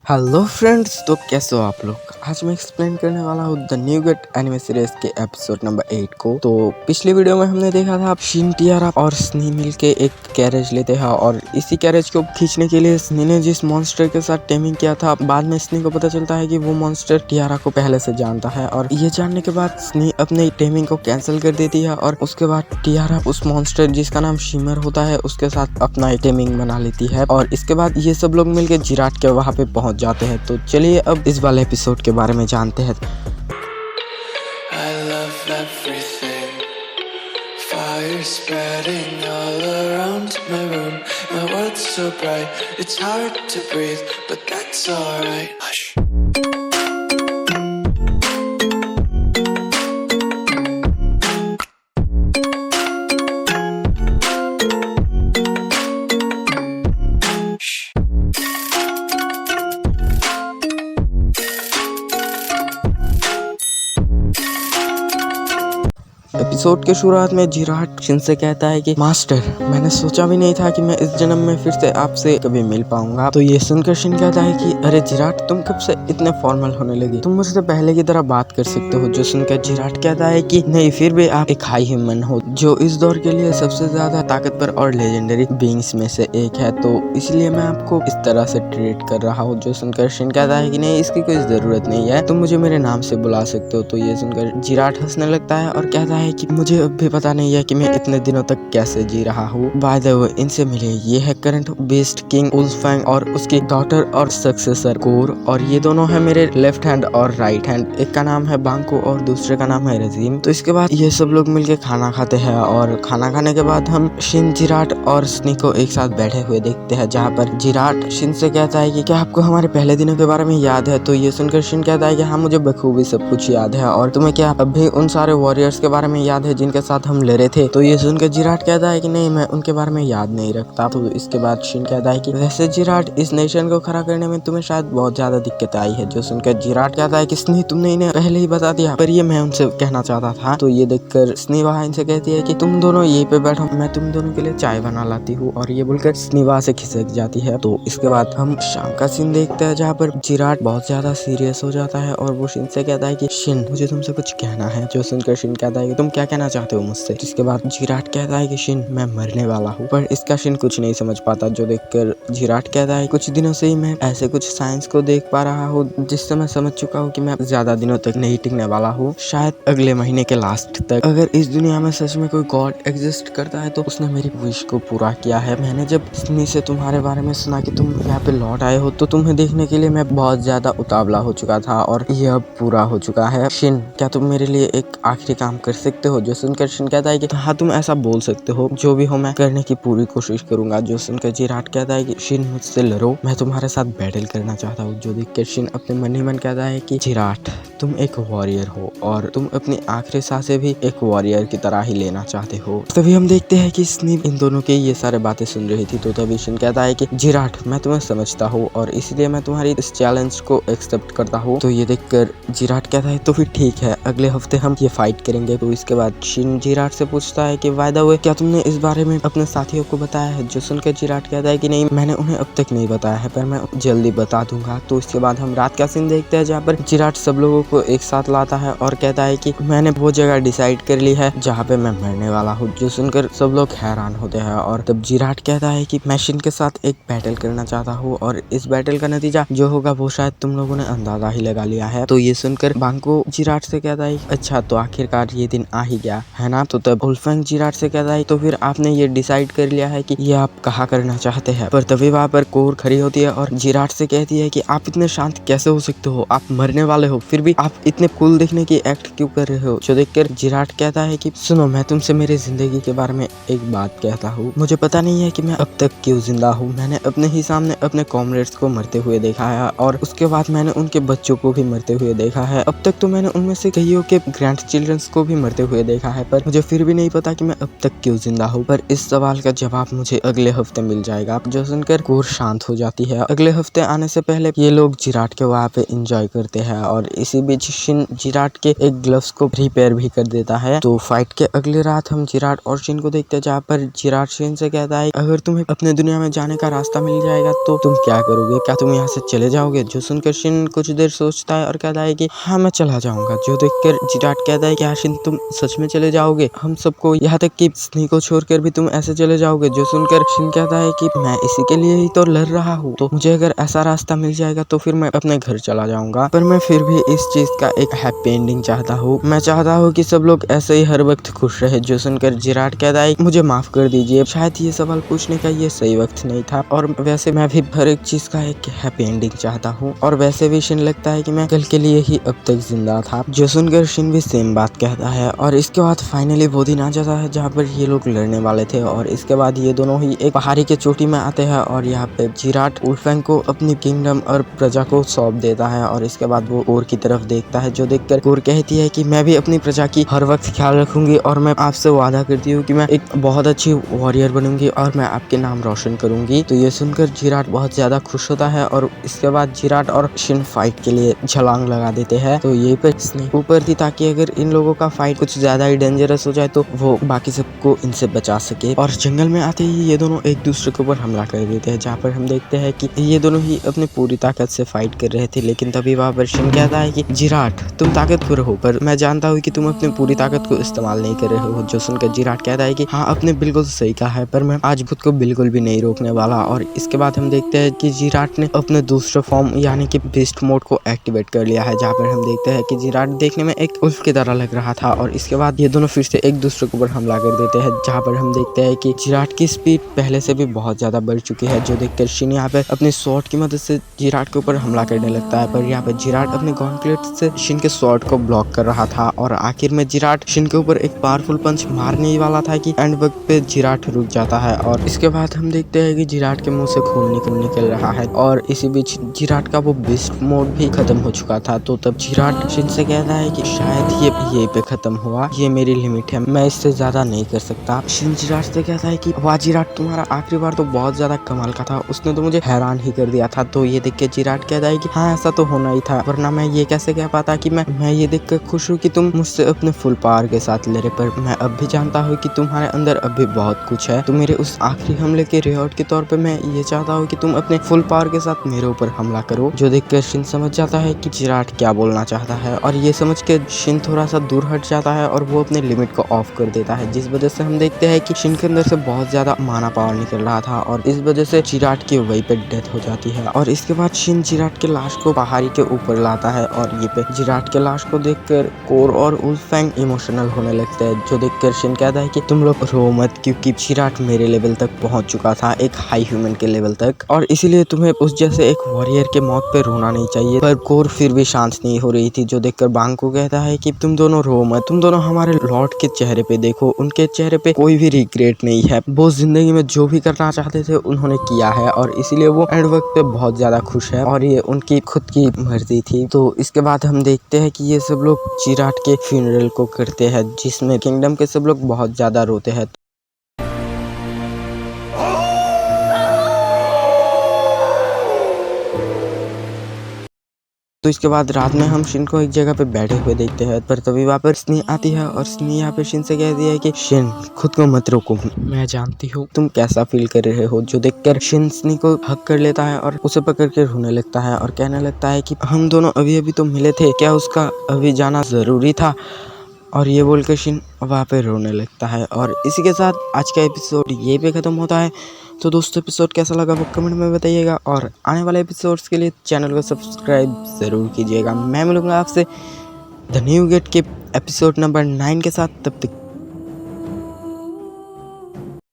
Hello friends, तो कैसे हो आप लोग। आज मैं एक्सप्लेन करने वाला हूँ the new gate anime series के एपिसोड नंबर 8 को। तो पिछली वीडियो में हमने देखा था शिन, टियारा और स्नी मिलके एक कैरेज लेते हैं और इसी कैरेज को खींचने के लिए स्नी ने जिस मॉन्स्टर के साथ टेमिंग किया था, बाद में स्नी को पता चलता है कि वो मॉन्स्टर टियारा को पहले से जानता है और ये जानने के बाद स्नी अपने टेमिंग को कैंसिल कर देती है और उसके बाद टियारा उस मॉन्स्टर जिसका नाम शिमर होता है उसके साथ अपना टेमिंग बना लेती है और इसके बाद ये सब लोग मिलके जिराट के वहाँ पे पहुँच जाते हैं। तो चलिए अब इस वाले एपिसोड के बारे में जानते हैं। I love everything. Fire spreading all around my room. My world's so bright, it's hard to breathe, but that's alright. Hush. Episode के शुरुआत में जिराट शिन से कहता है कि मास्टर, मैंने सोचा भी नहीं था कि मैं इस जन्म में फिर से आपसे कभी मिल पाऊंगा। तो ये सुनकर शिन कहता है कि अरे जिराट, तुम कब से इतने फॉर्मल होने लगी, तुम मुझसे पहले की तरह बात कर सकते हो। जो सुनकर जिराट कहता है कि नहीं, फिर भी आप एक हाई ह्यूमन हो जो इस दौर के लिए सबसे ज्यादा ताकतवर और लेजेंडरी बीइंग्स में से एक है, तो इसलिए मैं आपको इस तरह से ट्रीट कर रहा हूँ। जो सुनकर शिन कहता है कि नहीं, इसकी कोई जरूरत नहीं है, तुम मुझे मेरे नाम से बुला सकते हो। तो ये सुनकर जिराट हंसने लगता है और कहता है कि मुझे अब भी पता नहीं है कि मैं इतने दिनों तक कैसे जी रहा हूँ। बाय द वे, इनसे मिले, ये है करंट बीस्ट किंग वुल्फफैंग और उसकी डॉटर और सक्सेसर कोर, और ये दोनों है मेरे लेफ्ट हैंड और राइट हैंड। एक का नाम है बांको और दूसरे का नाम है रजीम। तो इसके बाद ये सब लोग मिलके खाना खाते हैं और खाना खाने के बाद हम शिन, जिराट और स्नी को एक साथ बैठे हुए देखते हैं, जहाँ पर जिराट शिन से कहता है कि क्या आपको हमारे पहले दिनों के बारे में याद है। तो ये सुनकर शिन कहता है कि हाँ, मुझे बखूबी सब कुछ याद है। और तुम्हें क्या अब भी उन सारे वॉरियर्स के बारे में याद है जिनके साथ हम लड़े थे। तो ये सुनकर जिराट कहता है कि नहीं, मैं उनके बारे में याद नहीं रखता। तो इसके बाद शिन कहता है कि वैसे जिराट, इस नेशन को खड़ा करने में तुम्हें शायद बहुत ज्यादा दिक्कत आई है। जो सुनकर जिराट कहता है कि स्नी, तुमने इन्हें पहले ही बता दिया, पर ये मैं उनसे कहना चाहता था। तो ये देखकर स्नी वहाँ इनसे कहती है कि तुम दोनों यहीं पे बैठो, मैं तुम दोनों के लिए चाय बना लाती हूँ। और ये बोलकर स्नी वहाँ से खिसक जाती है। तो इसके बाद हम शाम का सीन देखते हैं, जहाँ पर जिराट बहुत ज्यादा सीरियस हो जाता है और वो शिन से कहता है कि शिन, मुझे तुमसे कुछ कहना है। जो सुनकर शिन कहता है कि तुम क्या कहना चाहते हो मुझसे। जिसके बाद जिराट कहता है कि शिन, मैं मरने वाला हूँ। पर इसका शिन कुछ नहीं समझ पाता। जो देखकर जिराट कहता है, कुछ दिनों से ही मैं ऐसे कुछ साइंस को देख पा रहा हूँ जिससे मैं समझ चुका हूँ कि मैं ज्यादा दिनों तक नहीं टिकने वाला हूँ, शायद अगले महीने के लास्ट तक। अगर इस दुनिया में सच में कोई गॉड एग्जिस्ट करता है तो उसने मेरी विश को पूरा किया है। मैंने जब स्नी से तुम्हारे बारे में सुना कि तुम यहाँ पे लौट आए हो, तो तुम्हें देखने के लिए मैं बहुत ज्यादा उतावला हो चुका था और ये अब पूरा हो चुका है। शिन, क्या तुम मेरे लिए एक आखिरी काम कर सकते हो। जो सुनकर शिन कहता है कि हाँ, तुम ऐसा बोल सकते हो, जो भी हो मैं करने की पूरी कोशिश करूंगा। जो सुनकर जिराट कहता है कि शिन, मुझसे लड़ो, मैं तुम्हारे साथ बैटल करना चाहता हूँ। जो देखकर शिन अपने मन ही मन कहता है कि जिराट, तुम एक वॉरियर हो और तुम अपनी आखिरी सांसें भी एक वॉरियर की तरह ही लेना चाहते हो। तभी हम देखते हैं कि स्नी इन दोनों की ये सारे बातें सुन रही थी। तो तभी शिन कहता है कि जिराट, मैं तुम्हें समझता हूँ और इसलिए मैं तुम्हारी इस चैलेंज को एक्सेप्ट करता हूँ। तो ये देखकर जिराट कहता है तो फिर ठीक है, अगले हफ्ते हम ये फाइट करेंगे। तो इसके बाद शिन जिराट से पूछता है कि वाय द वे, क्या तुमने इस बारे में अपने साथियों को बताया है। जो सुनकर जिराट कहता है कि नहीं, मैंने उन्हें अब तक नहीं बताया है, पर मैं जल्दी बता दूंगा। तो इसके बाद हम रात का सीन देखते हैं, जहाँ पर जिराट सब लोगों को एक साथ लाता है और कहता है कि मैंने वो जगह डिसाइड कर ली है जहाँ पे मैं मरने वाला हूँ। जो सुनकर सब लोग हैरान होते हैं और तब जिराट कहता है कि मैं शिन के साथ एक बैटल करना चाहता हूँ और इस बैटल का नतीजा जो होगा वो शायद तुम लोगों ने अंदाजा ही लगा लिया है। तो ये सुनकर बांको जिराट से कहता है, अच्छा, तो आखिरकार ये दिन आ ही गया है ना। तो तब वुल्फफैंग जिराट से कहता है, तो फिर आपने ये डिसाइड कर लिया है कि ये आप कहा करना चाहते हैं। पर तभी वहाँ पर कोर खड़ी होती है और जिराट से कहती है कि आप इतने शांत कैसे हो सकते हो, आप मरने वाले हो, फिर भी आप इतने कूल दिखने की एक्ट क्यों कर रहे हो। जो देखकर जिराट कहता है कि सुनो, मैं तुमसे मेरी जिंदगी के बारे में एक बात कहता हूँ। मुझे पता नहीं है कि मैं अब तक क्यों जिंदा हूँ। मैंने अपने ही सामने अपने कॉमरेड्स को मरते हुए देखा है और उसके बाद मैंने उनके बच्चों को भी मरते हुए देखा है। अब तक तो मैंने उनमें से कईयों के ग्रैंड चिल्ड्रंस को भी मरते हुए हुए देखा है, पर मुझे फिर भी नहीं पता कि मैं अब तक क्यों जिंदा हूँ। पर इस सवाल का जवाब मुझे अगले हफ्ते मिल जाएगा। जो सुनकर कोर शांत हो जाती है। अगले हफ्ते आने से पहले ये लोग जिराट के वहाँ पे एंजॉय करते हैं और इसी बीच शिन जिराट के एक ग्लव्स को रिपेयर भी कर देता है। तो फाइट के अगली रात हम जिराट और शिन को देखते हैं, जहाँ पर जिराट शिन से कहता है अगर तुम्हें अपने दुनिया में जाने का रास्ता मिल जाएगा तो तुम क्या करोगे, क्या तुम यहाँ से चले जाओगे। जो सुनकर शिन कुछ देर सोचता है और कहता है कि हाँ मैं चला जाऊंगा। जो देखकर जिराट कहता है कि हाँ शिन तुम सच में चले जाओगे, हम सबको यहाँ तक कि स्नी को छोड़कर भी तुम ऐसे चले जाओगे। जो सुनकर शिन कहता है कि मैं इसी के लिए ही तो लड़ रहा हूँ, तो मुझे अगर ऐसा रास्ता मिल जाएगा तो फिर मैं अपने घर चला जाऊंगा। पर मैं फिर भी इस चीज का एक हैप्पी एंडिंग चाहता हूँ। मैं चाहता हूँ कि सब लोग ऐसे ही हर वक्त खुश रहे। जो सुनकर जिराट कहता है मुझे माफ कर दीजिए, शायद ये सवाल पूछने का ये सही वक्त नहीं था, और वैसे मैं भी हर एक चीज का एक हैप्पी एंडिंग चाहता हूँ। और वैसे भी शिन लगता है कि मैं कल के लिए ही अब तक जिंदा था। जो सुनकर शिन भी सेम बात कहता है। और इसके बाद फाइनली वो दिन आ जाता है जहाँ पर ये लोग लड़ने वाले थे। और इसके बाद ये दोनों ही एक पहाड़ी के चोटी में आते हैं और यहाँ पे जिराट वुल्फगैंग को अपनी किंगडम और प्रजा को सौंप देता है। और इसके बाद वो कोर की तरफ देखता है। जो देखकर कोर कहती है कि मैं भी अपनी प्रजा की हर वक्त ख्याल रखूंगी और मैं आपसे वादा करती हूँ कि मैं एक बहुत अच्छी वॉरियर बनूंगी और मैं आपके नाम रोशन करूंगी। तो ये सुनकर जिराट बहुत ज्यादा खुश होता है और इसके बाद जिराट और शिन फाइट के लिए छलांग लगा देते हैं। तो यही पर स्नेक ऊपर थी ताकि अगर इन लोगों का फाइट कुछ ज्यादा ही डेंजरस हो जाए तो वो बाकी सबको इनसे बचा सके। और जंगल में आते ही ये दोनों एक दूसरे के ऊपर हमला कर देते हैं, जहाँ पर हम देखते हैं कि ये दोनों ही अपनी पूरी ताकत से फाइट कर रहे थे। लेकिन तभी वहाँ पर शिन कहता है कि जिराट तुम ताकतवर हो, पर मैं जानता हूँ कि तुम अपनी पूरी ताकत को इस्तेमाल नहीं कर रहे हो। जो सुनकर जिराट कहता है कि हाँ आपने बिल्कुल सही कहा है, पर मैं आज खुद को बिल्कुल भी नहीं रोकने वाला। और इसके बाद हम देखते हैं कि जिराट ने अपने दूसरे फॉर्म यानी कि बीस्ट मोड को एक्टिवेट कर लिया है, जहाँ पर हम देखते हैं कि जिराट देखने में एक उल्फ की तरह लग रहा था। और इसके बाद ये दोनों फिर से एक दूसरे के ऊपर हमला कर देते हैं, जहाँ पर हम देखते हैं कि जिराट की स्पीड पहले से भी बहुत ज्यादा बढ़ चुकी है। जो देखकर शिन यहाँ पे अपनी स्वॉर्ड की मदद से जिराट के ऊपर हमला करने लगता है, पर यहाँ पे जिराट अपने गॉन्टलेट से शिन के स्वॉर्ड को ब्लॉक कर रहा था। और आखिर में जिराट शिन के ऊपर एक पावरफुल पंच मारने ही वाला था कि एंड वक्त पे जिराट रुक जाता है। और इसके बाद हम देखते हैं कि जिराट के मुंह से खून निकल रहा है और इसी बीच जिराट का वो बिस्ट मोड भी खत्म हो चुका था। तो तब जिराट शिन से कहता है कि शायद ये यहीं पे खत्म हुआ, ये मेरी लिमिट है, मैं इससे ज्यादा नहीं कर सकता। शिन जिराट से कहता है कि वाह जिराट तुम्हारा आखिरी बार तो बहुत ज्यादा कमाल का था, उसने तो मुझे हैरान ही कर दिया था। तो ये देख के जिराट कहता है कि हाँ ऐसा तो होना ही था, वरना मैं ये कैसे कह पाता कि मैं ये देख कर खुश हूँ कि तुम मुझसे अपने फुल पावर के साथ लड़े। पर मैं अब भी जानता हूँ कि तुम्हारे अंदर अब भी बहुत कुछ है। तो मेरे उस आखिरी हमले के रिवॉर्ड के तौर पे मैं ये चाहता हूँ कि तुम अपने फुल पावर के साथ मेरे ऊपर हमला करो। जो देखकर शिन समझ जाता है कि जिराट क्या बोलना चाहता है, और ये समझ के शिन थोड़ा सा दूर हट जाता है और वो अपने लिमिट को ऑफ कर देता है, जिस वजह से हम देखते हैं कि शिन के अंदर से बहुत ज्यादा माना पावर निकल रहा था और इस वजह से जिराट की वहीं पे डेथ हो जाती है। और इसके बाद शिन जिराट के लाश को पहाड़ी के ऊपर लाता है और ये पे जिराट के लाश को देखकर कोर और वुल्फगैंग इमोशनल होने लगते हैं। जो देखकर शिन कहता है कि तुम लोग रो मत, क्योंकि जिराट मेरे लेवल तक पहुंच चुका था, एक हाई ह्यूमन के लेवल तक, और इसीलिए तुम्हें उस जैसे एक वॉरियर के मौत पे रोना नहीं चाहिए। पर कोर फिर भी शांत नहीं हो रही थी। जो देखकर बांग को कहता है कि तुम दोनों रो मत, तुम दोनों हमारे लॉर्ड के चेहरे पे देखो, उनके चेहरे पे कोई भी रिग्रेट नहीं है, वो जिंदगी में जो भी करना चाहते थे उन्होंने किया है और इसीलिए वो एंड वक्त पे बहुत ज्यादा खुश है और ये उनकी खुद की मर्जी थी। तो इसके बाद हम देखते हैं कि ये सब लोग जिराट के फ्यूनरल को करते हैं, जिसमें किंगडम के सब लोग बहुत ज्यादा रोते हैं। तो इसके बाद रात में हम शिन को एक जगह पे बैठे हुए देखते हैं, पर तभी वहाँ पर स्नी आती है और स्नी यहाँ पे शिन से कहती है कि शिन खुद को मत रोको, मैं जानती हूँ तुम कैसा फील कर रहे हो। जो देखकर शिन स्नी को हक कर लेता है और उसे पकड़ के रोने लगता है और कहने लगता है कि हम दोनों अभी अभी तो मिले थे, क्या उसका अभी जाना जरूरी था। और ये बोलकर शिन वहाँ पे रोने लगता है। और इसी के साथ आज का एपिसोड ये पे ख़त्म होता है। तो दोस्तों एपिसोड कैसा लगा वो कमेंट में बताइएगा और आने वाले एपिसोड्स के लिए चैनल को सब्सक्राइब ज़रूर कीजिएगा। मैं मिलूंगा आपसे द न्यू गेट के एपिसोड नंबर 9 के साथ, तब तक